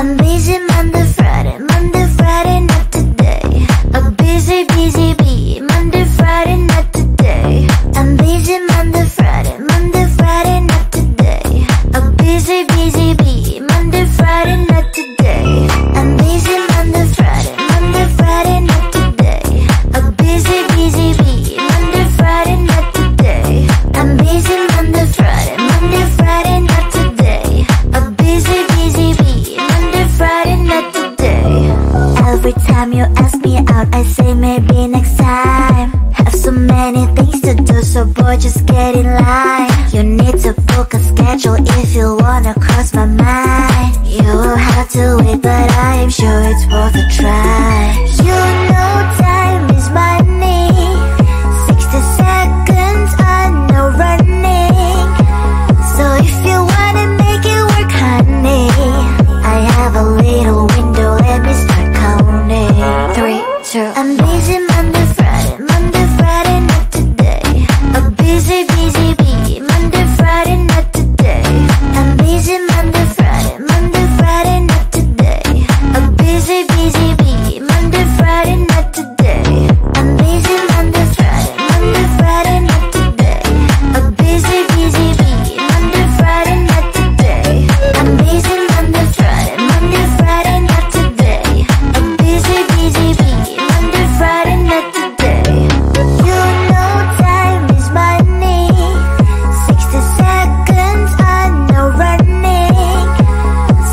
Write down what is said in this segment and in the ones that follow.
I'm busy Monday, Friday, not today. A busy, busy bee, Monday, Friday, not today. I'm busy Monday, Friday, not today. A busy, busy bee, Monday, Friday, not today. I'm busy Monday, Friday, not today. A busy, busy bee, Monday, Friday, not today. I'm busy Monday, Friday, not today. A busy, busy bee, Monday, Friday, not today. Every time you ask me out, I say maybe next time. Have so many things to do, so boy, just get in line. You need to book a schedule if you wanna cross my mind. You will have to wait, but I am sure it's worth a try. You know time is money. 60 seconds on no running. So if you wanna make it work, honey, I have a little window, let me start counting. 3, 2, I'm busy Monday, Friday, not today. A busy, busy bee, Monday, Friday, not today. I'm busy Monday, Friday, not today. A busy, busy bee, Monday, Friday, not today. I'm busy Monday, Friday, not today. A busy, busy bee, Monday, Friday, not today. I'm busy Monday, Friday, not today. A busy, busy bee, Monday, Friday, not today. You know time is money. 60 seconds on no running.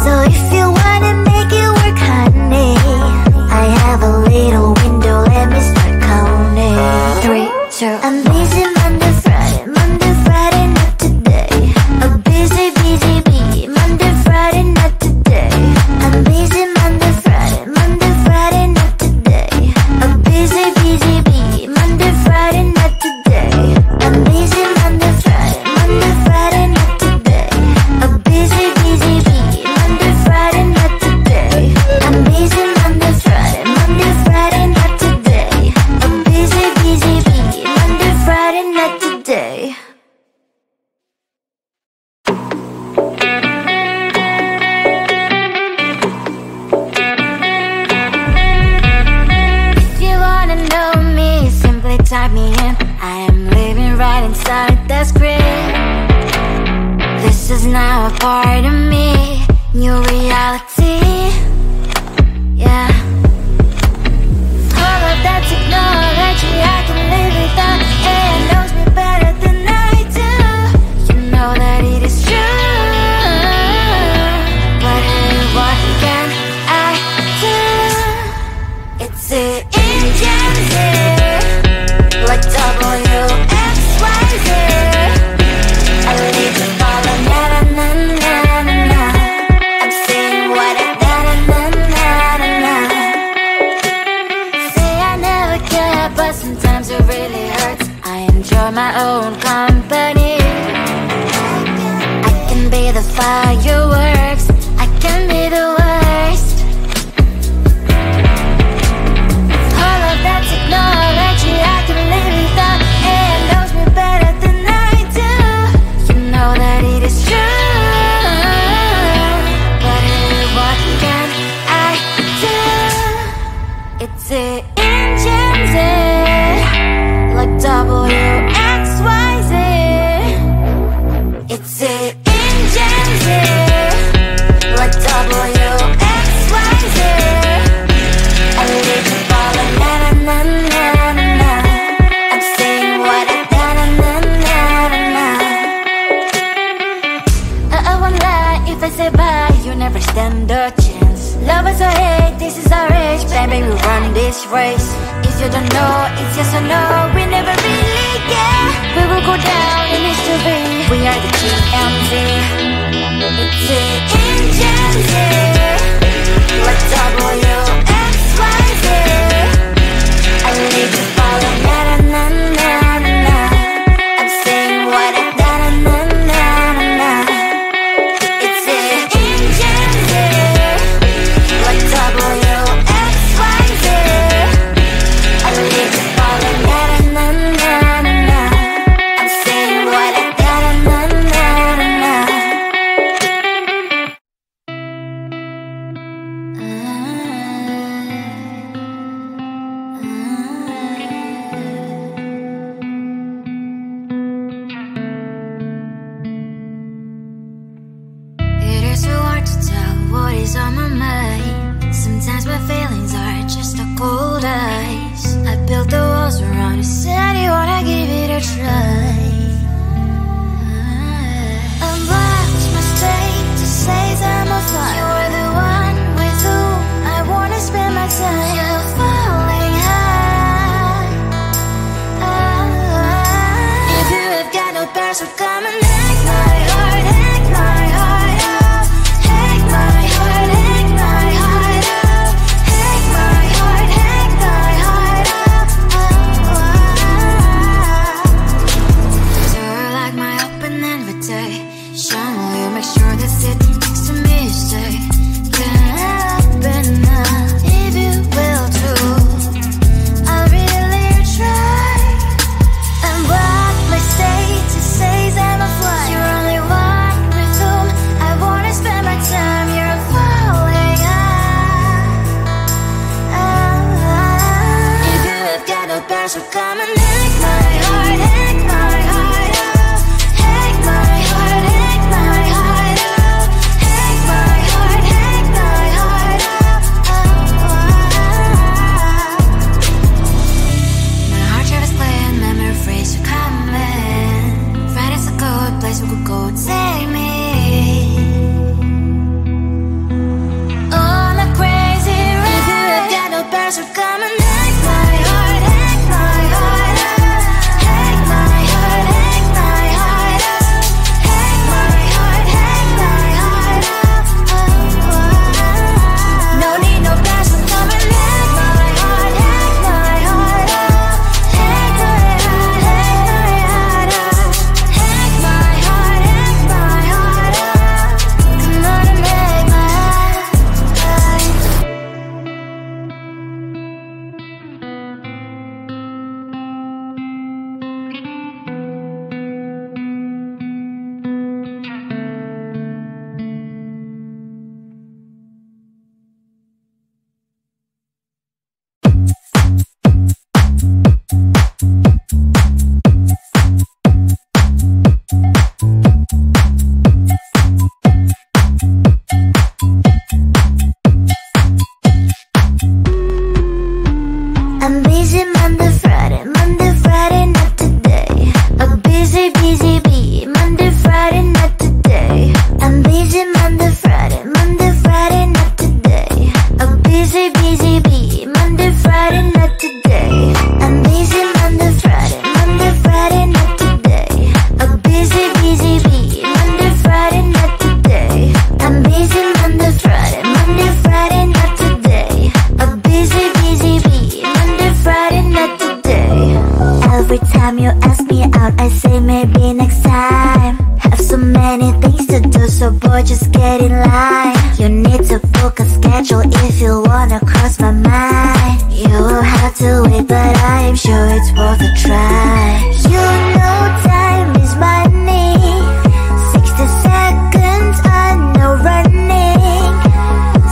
So if you wanna make it work, honey, I have a little window, let me start counting. 3, 2, I'm busy Monday, Friday, not today. A busy, busy bee, Monday, Friday, not today. I'm busy Monday, Friday, not today. A busy, busy bee, Monday, Friday, not today. I'm busy Monday, Friday, not today. A busy, busy bee, Monday, Friday, not today. I'm busy Monday, Friday, not today. A busy, busy bee, Monday, Friday, not today. If you wanna know me, simply type me in. I am living right inside the screen. This is now a part of me, new reality. Yeah. All of that technology, I can live without. AI knows me better than I do. You know that it is true. But hey, what can I do? It's the engines here, like WXYZ. I need to follow, na na na na na na. I'm saying what I na na na na na na. Say I never care, but sometimes it really hurts. I enjoy my own company. I can be the fireworks, I can be the worst. All of that technology, I can live without. AI knows me better than I do. You know that it is true. But hey, what can I do? It's the engines, like WXYZ. It's the engines, like WXYZ. I need to follow, na na na na na na. I'm saying what I na na na na na na. I won't lie if I say bye, you never stand a chance. Love us or hate, this is our age, baby, we run this race. If you don't know, it's yes or no, we never really get. We will go down in history, we are the GMZ. It's the engines, like WXYZ. I need to follow, na na na na na na. I'm saying what I na na na na na na. It's the engines, like WXYZ. I need to follow, na na na na na na. I'm saying what I na na na na na na. just get in line. You need to book a schedule if you wanna cross my mind. You will have to wait, but I am sure it's worth a try. You know time is money. 60 seconds on no running.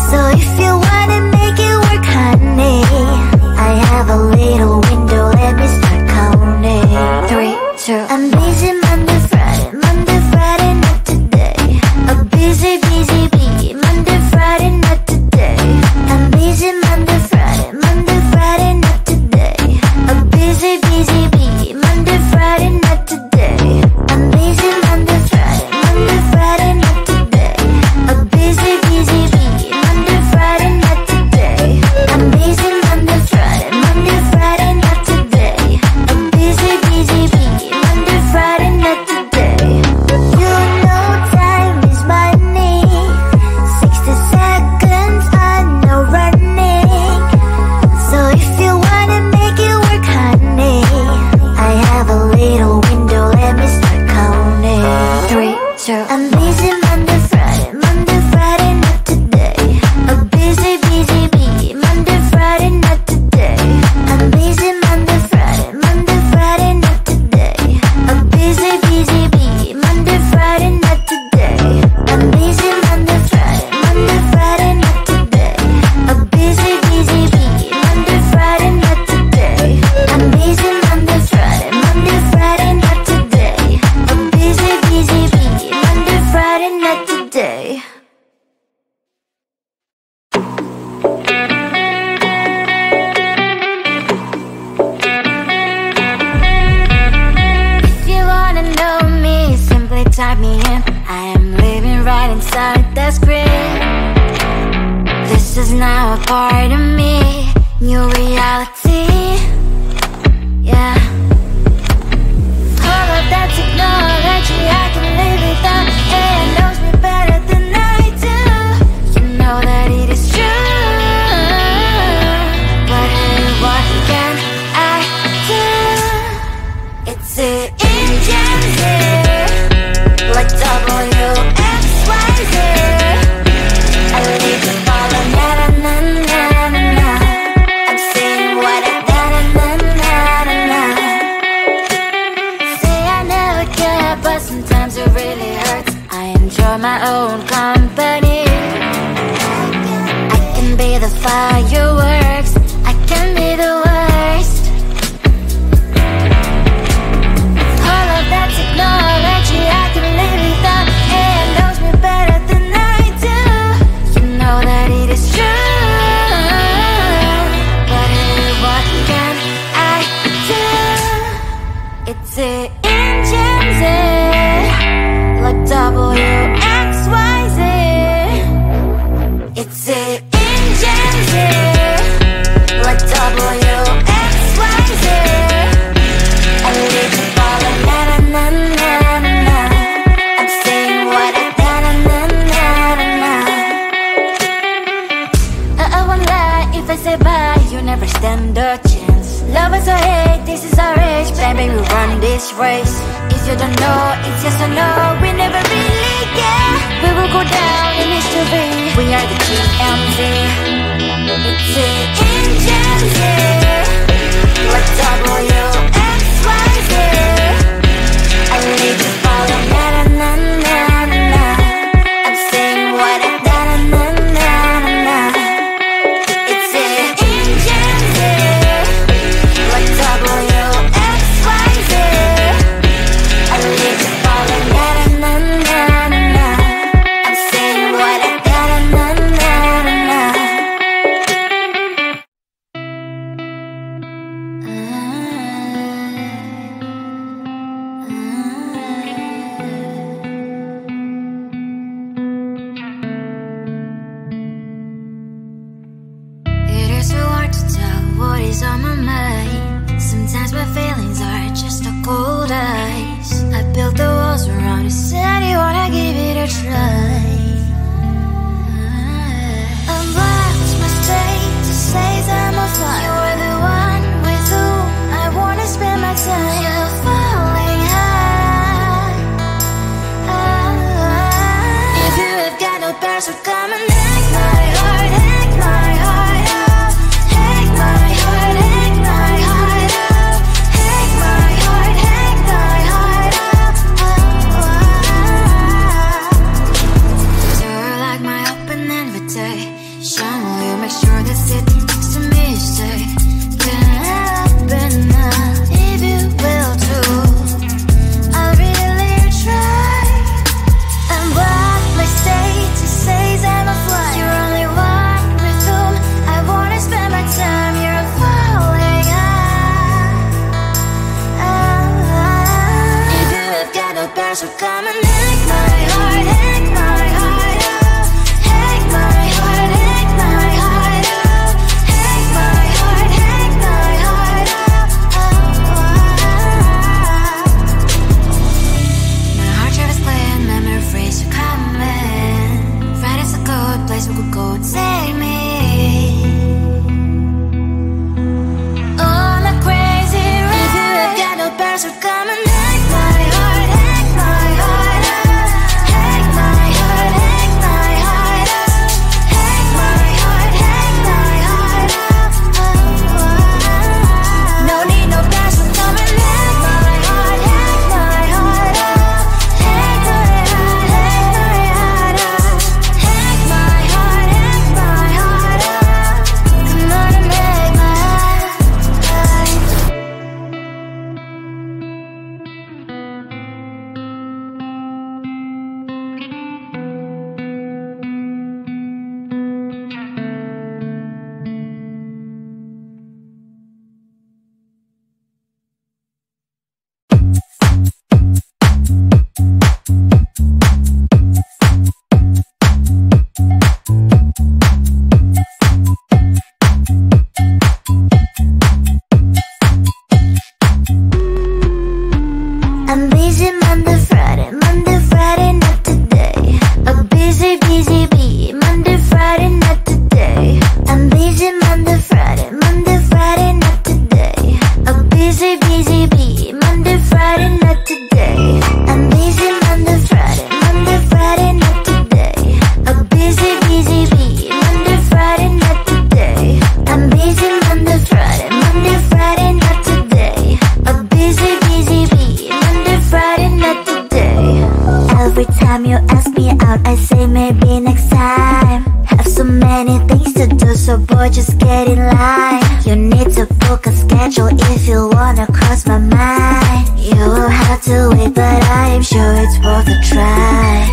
So if you wanna make it work, honey, I have a little window, let me start counting. 3, 2, I'm busy Monday, Friday, not today. A busy, busy bee, Monday, Friday, not today. I'm busy Monday, Friday, not today. A busy, busy bee, Monday, Friday, not today. I'm busy Monday, Friday, not today. A busy, busy bee, Monday, Friday, not today. I'm busy Monday, Friday, not today. A busy, busy bee, Monday, Friday, not today. You know time is money. 60 seconds on no running. So if you wanna make it work, honey, I have a little window, let me start counting. 3, 2, I'm busy Monday, Friday, not today. A busy, busy bee, Monday, Friday, not today. I'm busy Monday, Friday, not today. A busy, busy bee, Monday, Friday, not today. I'm busy Monday, Friday, not today. A busy, busy bee, Monday, Friday, not today. I'm busy Monday, Friday, not today. A busy, busy bee, Monday, Friday, not today. If you wanna know me, simply type me in. I am living right inside the screen. This is now a part of me, new reality. Yeah. All of that technology I can live without. It knows me better than I do. You know that it is true. But hey, what can I do? It's the engines here, like WXYZ. I need to follow, na na na na na na. I'm saying what I na na na na na na. Say I never care, but sometimes it really hurts. I enjoy my own company. I can be the fireworks, I can be the worst. All of that technology I can live without. It knows me better than I do. You know that it is true. But hey, what can I do? It's the engines, like WXYZ. It's the engines, like WXYZ. I need to follow, na na na na na na. I'm saying what I na na na na na na. I won't lie if I say bye, you never stand a chance. Love is or hate, this is our age, baby, we run this race. If you don't know, it's yes or no, we never really care. We will go down in history, we are the GMZ. It's the engines, like WXYZ. I need to follow, na na na na na na. I'm saying what I na na na na na na. It's the engines, like WXYZ. I need to follow, na na na na na na. I'm saying what I na na na na na na. It is so hard to tell what is on my mind. Sometimes my feelings are just a cold ice. I built the walls around it, said you wanna give it a try. Unblocked my state to say that I'm fine. You were the one with whom I wanna spend my time. You're falling high. If you have got stay. Shine, will you make sure that sitting next to me stay? Get up and now, if you will too. I really try. And what my state says I'm a fly. You're only one with whom I wanna spend my time. You're falling out. If you have got no past, so come and take my heart, take my heart out. Take my heart, take my heart out. Take my heart, take my heart out. My heart travels playing memories are coming. Friday's a good place we could go and take me. On a crazy ride. If you have got no past, so come and take my heart, take my heart out. Take my heart, take my heart out. Take my heart, take my heart out. No need no past, so come and take my heart, take my heart out. Take my heart, take my heart out. Take my heart, take my heart out. Come on and make my heart. I'm busy Monday, Friday, not today. A busy, busy bee, Monday, Friday, not today. I'm busy Monday, Friday, not today. A busy, busy bee, Monday, Friday, not today. I'm busy Monday, Friday, not today. A busy, busy bee, Monday, Friday, not today. I'm busy Monday, Friday, not today. A busy, busy bee, Monday, Friday, not today. Every time you ask me out, I say maybe next time. Have so many things to do, so boy, just get in line. You need to book a schedule if you wanna cross my mind. You will have to wait, but I am sure it's worth a try.